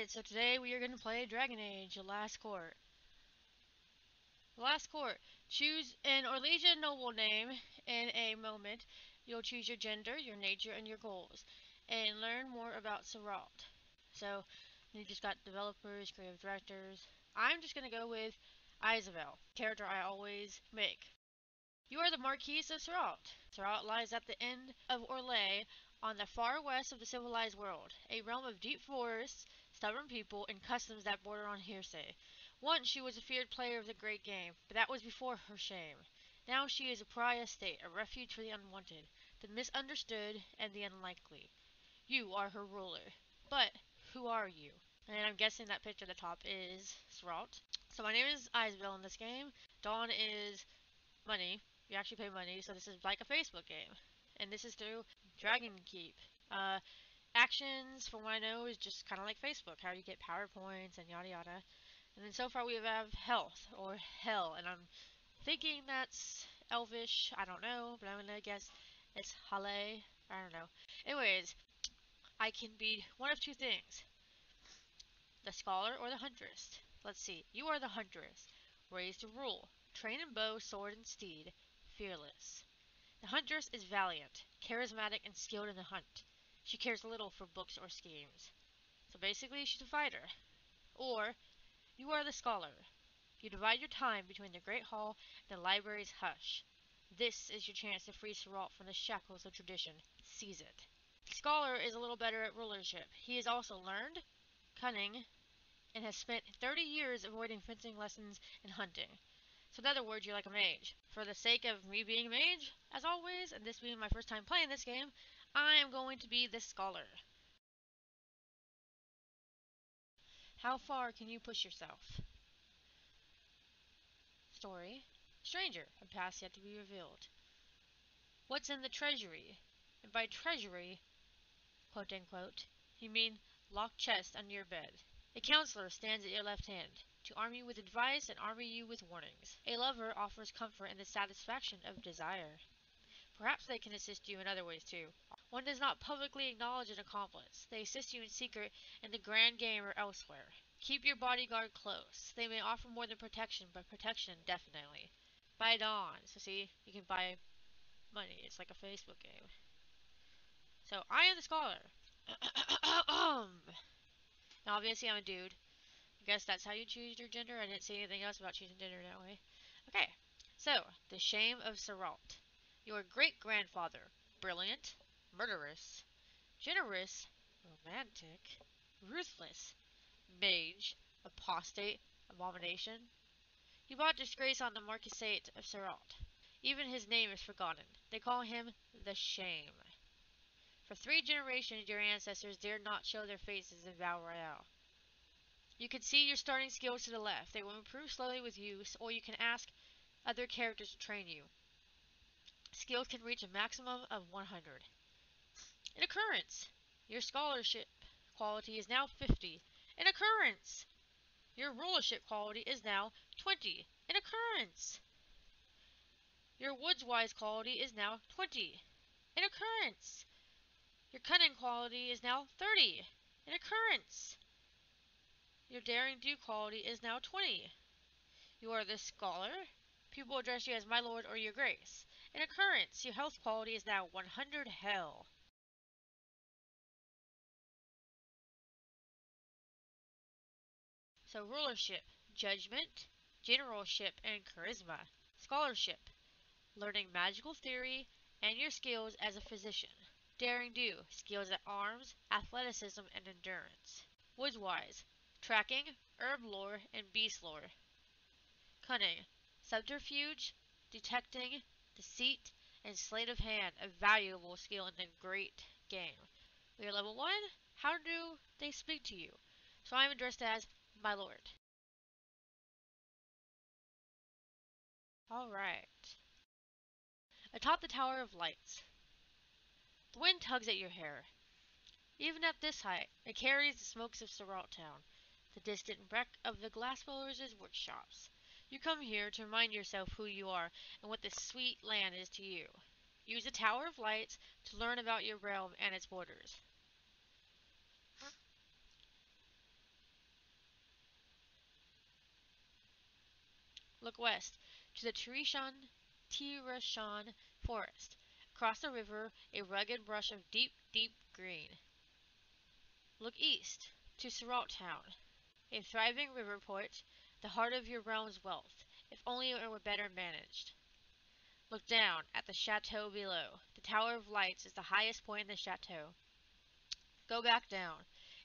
Alright, so today we are going to play Dragon Age, The Last Court. The Last Court. Choose an Orlesian noble name in a moment. You'll choose your gender, your nature, and your goals. And learn more about Seralt. So, you just got developers, creative directors. I'm just going to go with Isabel, character I always make. You are the Marquise of Seralt. Seralt lies at the end of Orlais, on the far west of the civilized world, a realm of deep forests, stubborn people, and customs that border on hearsay. Once she was a feared player of the great game, but that was before her shame. Now she is a pariah state, a refuge for the unwanted, the misunderstood, and the unlikely. You are her ruler. But who are you? And I'm guessing that picture at the top is Seralt. So my name is Isabel in this game. Dawn is money. You actually pay money, so this is like a Facebook game. And this is through Dragon Keep. Actions, from what I know, is just kind of like Facebook, how you get PowerPoints and yada yada. And then so far we have health, or hell, and I'm thinking that's Elvish, I don't know, but I'm gonna guess it's Hale, I don't know. Anyways, I can be one of two things, the scholar or the huntress. Let's see, you are the huntress, raised to rule, trained in bow, sword, and steed, fearless. The huntress is valiant, charismatic, and skilled in the hunt. She cares little for books or schemes. So basically, she's a fighter. Or, you are the scholar. You divide your time between the Great Hall and the library's hush. This is your chance to free Seralt from the shackles of tradition. Seize it. The scholar is a little better at rulership. He is also learned, cunning, and has spent 30 years avoiding fencing lessons and hunting. So in other words, you're like a mage. For the sake of me being a mage, as always, and this being my first time playing this game, I am going to be the scholar. How far can you push yourself? Story. Stranger, a past yet to be revealed. What's in the treasury? And by treasury, quote unquote, you mean locked chest under your bed. A counselor stands at your left hand, to arm you with advice and armor you with warnings. A lover offers comfort and the satisfaction of desire. Perhaps they can assist you in other ways too. One does not publicly acknowledge an accomplice. They assist you in secret in the grand game or elsewhere. Keep your bodyguard close. They may offer more than protection, but protection definitely. Buy Dawn. So see, you can buy money. It's like a Facebook game. So I am the scholar. Now obviously I'm a dude. I guess that's how you choose your gender. I didn't see anything else about choosing gender that way. Okay, so the shame of Seralt. Your great-grandfather, brilliant, murderous, generous, romantic, ruthless, mage, apostate, abomination. He brought disgrace on the Marquisate of Seralt. Even his name is forgotten. They call him the Shame. For 3 generations, your ancestors dared not show their faces in Val Royale. You can see your starting skills to the left. They will improve slowly with use, or you can ask other characters to train you. Skills can reach a maximum of 100. An occurrence. Your scholarship quality is now 50. An occurrence. Your rulership quality is now 20. An occurrence. Your woodswise quality is now 20. An occurrence. Your cunning quality is now 30. An occurrence. Your daring do quality is now 20. You are the scholar. People address you as my lord or your grace. An occurrence. Your health quality is now 100 hell. So rulership, judgment, generalship, and charisma. Scholarship, learning magical theory and your skills as a physician. Daring do, skills at arms, athleticism, and endurance. Woodswise, tracking, herb lore, and beast lore. Cunning, subterfuge, detecting, deceit, and sleight of hand, a valuable skill in the great game. We are level 1. How do they speak to you? So I am addressed as my lord. Alright. Atop the Tower of Lights. The wind tugs at your hair. Even at this height, it carries the smokes of Seralt Town, the distant wreck of the glassblowers' workshops. You come here to remind yourself who you are and what this sweet land is to you. Use the Tower of Lights to learn about your realm and its borders. Look west to the Tirashan forest. Across the river, a rugged brush of deep, deep green. Look east to Suralt Town, a thriving river port, the heart of your realm's wealth, if only it were better managed. Look down at the chateau below. The Tower of Lights is the highest point in the chateau. Go back down.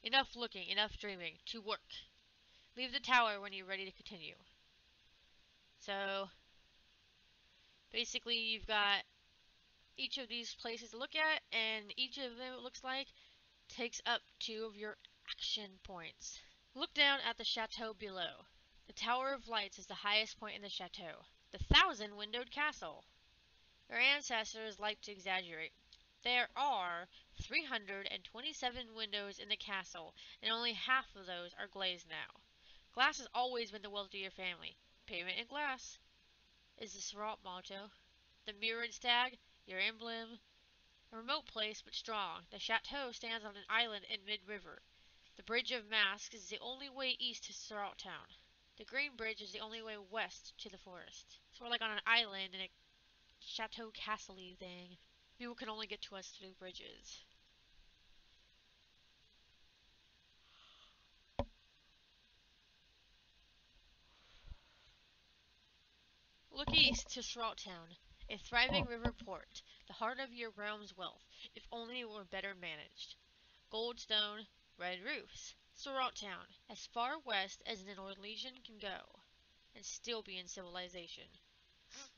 Enough looking, enough dreaming. To work. Leave the tower when you're ready to continue. So, basically you've got each of these places to look at, and each of them, it looks like, takes up 2 of your action points. Look down at the chateau below. The Tower of Lights is the highest point in the chateau. The 1,000-windowed castle. Your ancestors like to exaggerate. There are 327 windows in the castle, and only half of those are glazed now. Glass has always been the wealth of your family. Payment in glass is the Suralt motto. The mirrored stag, your emblem. A remote place, but strong. The chateau stands on an island in mid-river. The Bridge of Masks is the only way east to Suralt Town. The Green Bridge is the only way west to the forest. So we're like on an island in a chateau castle-y thing. People can only get to us through bridges. Look east to Suralt Town, a thriving river port, the heart of your realm's wealth, if only it were better managed. Gold stone, red roofs. Suralt Town, as far west as an Orlesian can go, and still be in civilization.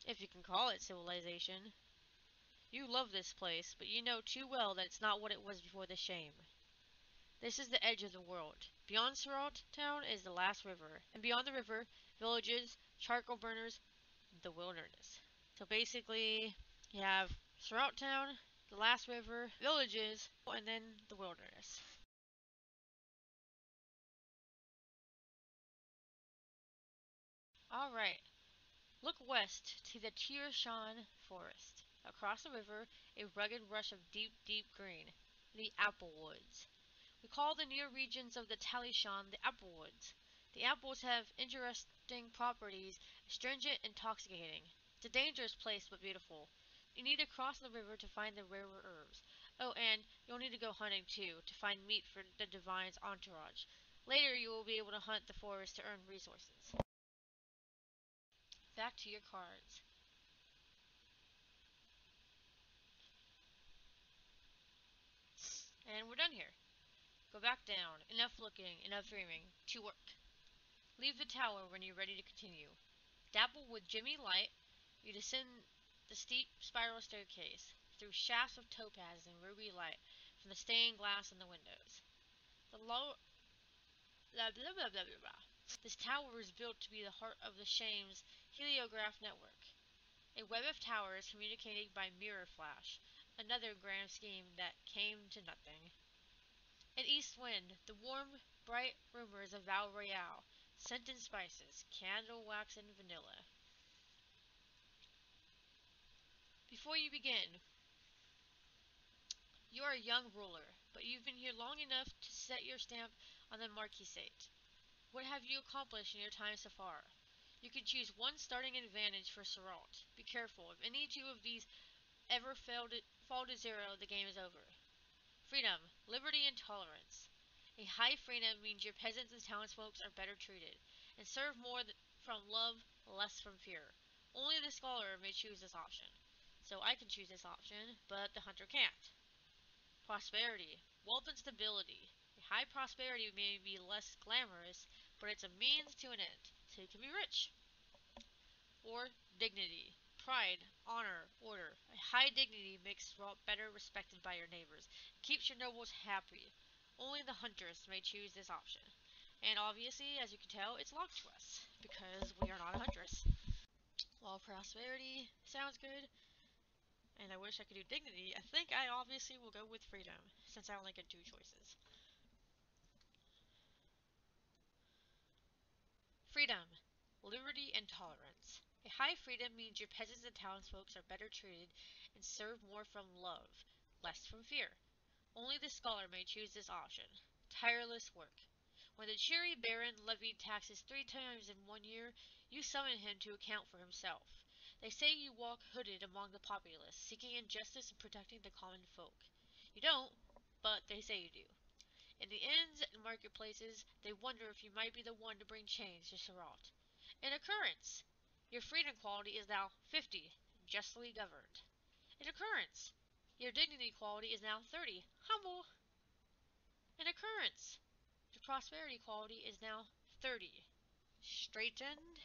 If you can call it civilization. You love this place, but you know too well that it's not what it was before the shame. This is the edge of the world. Beyond Suralt Town is the last river, and beyond the river, villages, charcoal burners, the wilderness. So basically, you have Suralt Town, the last river, villages, and then the wilderness. Alright, look west to the Tirashan forest. Across the river, a rugged rush of deep, deep green. The apple woods. We call the near regions of the Talishan the apple woods. The apples have interesting properties, astringent, intoxicating. It's a dangerous place, but beautiful. You need to cross the river to find the rarer herbs. Oh, and you'll need to go hunting too, to find meat for the divine's entourage. Later, you will be able to hunt the forest to earn resources. Back to your cards. And we're done here. Go back down. Enough looking, enough dreaming. To work. Leave the tower when you're ready to continue. Dabble with Jimmy Light. You descend the steep spiral staircase through shafts of topaz and ruby light from the stained glass in the windows. The low blah blah blah blah blah blah. This tower is built to be the heart of the Shame's heliograph network. A web of towers communicating by mirror flash. Another grand scheme that came to nothing. An east wind, the warm, bright rumors of Val Royale, scent and spices, candle wax and vanilla. Before you begin, you are a young ruler, but you've been here long enough to set your stamp on the marquisate. What have you accomplished in your time so far? You can choose one starting advantage for Suralt. Be careful, if any 2 of these ever fall to 0, the game is over. Freedom, liberty, and tolerance. A high freedom means your peasants and townsfolk are better treated, and serve more from love, less from fear. Only the scholar may choose this option. So I can choose this option, but the hunter can't. Prosperity, wealth and stability. A high prosperity may be less glamorous, but it's a means to an end, so you can be rich. Or dignity, pride, honor, order. A high dignity makes Suralt better respected by your neighbors, and keeps your nobles happy. Only the hunters may choose this option. And obviously, as you can tell, it's locked to us, because we are not a huntress. While prosperity sounds good, and I wish I could do dignity, I think I obviously will go with freedom, since I only get 2 choices. Freedom, liberty, and tolerance. A high freedom means your peasants and townsfolk are better treated and serve more from love, less from fear. Only the scholar may choose this option. Tireless work. When the cheery baron levied taxes 3 times in 1 year, you summon him to account for himself. They say you walk hooded among the populace, seeking injustice and protecting the common folk. You don't, but they say you do. In the inns and marketplaces, they wonder if you might be the one to bring change to Surat. An occurrence! Your freedom quality is now 50, justly governed. An occurrence! Your dignity quality is now 30, humble. An occurrence! Your prosperity quality is now 30, straightened.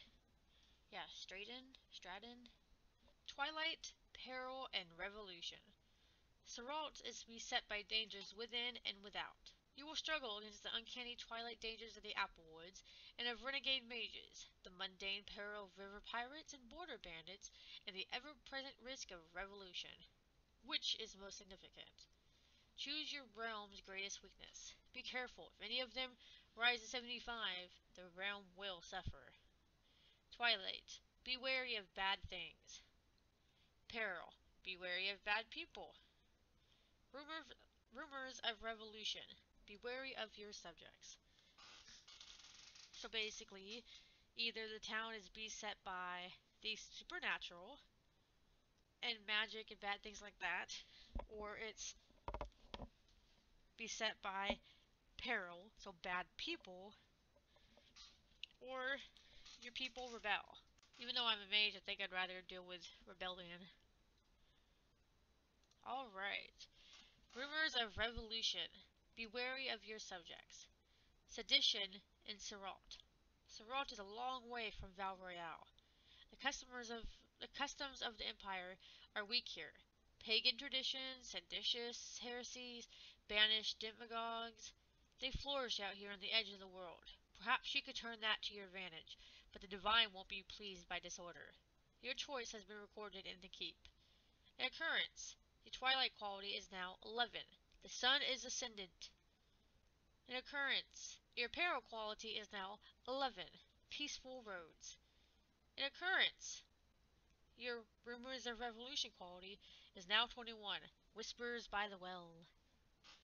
Yeah, straightened, stratened. Twilight, peril, and revolution. Surat is beset by dangers within and without. You will struggle against the uncanny twilight dangers of the Applewoods and of renegade mages, the mundane peril of river pirates and border bandits, and the ever-present risk of revolution. Which is most significant? Choose your realm's greatest weakness. Be careful. If any of them rise to 75, the realm will suffer. Twilight. Be wary of bad things. Peril. Be wary of bad people. Rumors of revolution. Be wary of your subjects. So basically, either the town is beset by the supernatural and magic and bad things like that, or it's beset by peril, so bad people, or your people rebel. Even though I'm a mage, I think I'd rather deal with rebellion. Alright. Rumors of revolution. Be wary of your subjects. Sedition in Surat. Surat is a long way from Val Royale. The customs of the Empire are weak here. Pagan traditions, seditious heresies, banished demagogues, they flourish out here on the edge of the world. Perhaps you could turn that to your advantage, but the Divine won't be pleased by disorder. Your choice has been recorded in the keep. An occurrence. The twilight quality is now 11. The sun is ascendant. An occurrence. Your peril quality is now 11. Peaceful roads. An occurrence. Your rumors of revolution quality is now 21. Whispers by the well.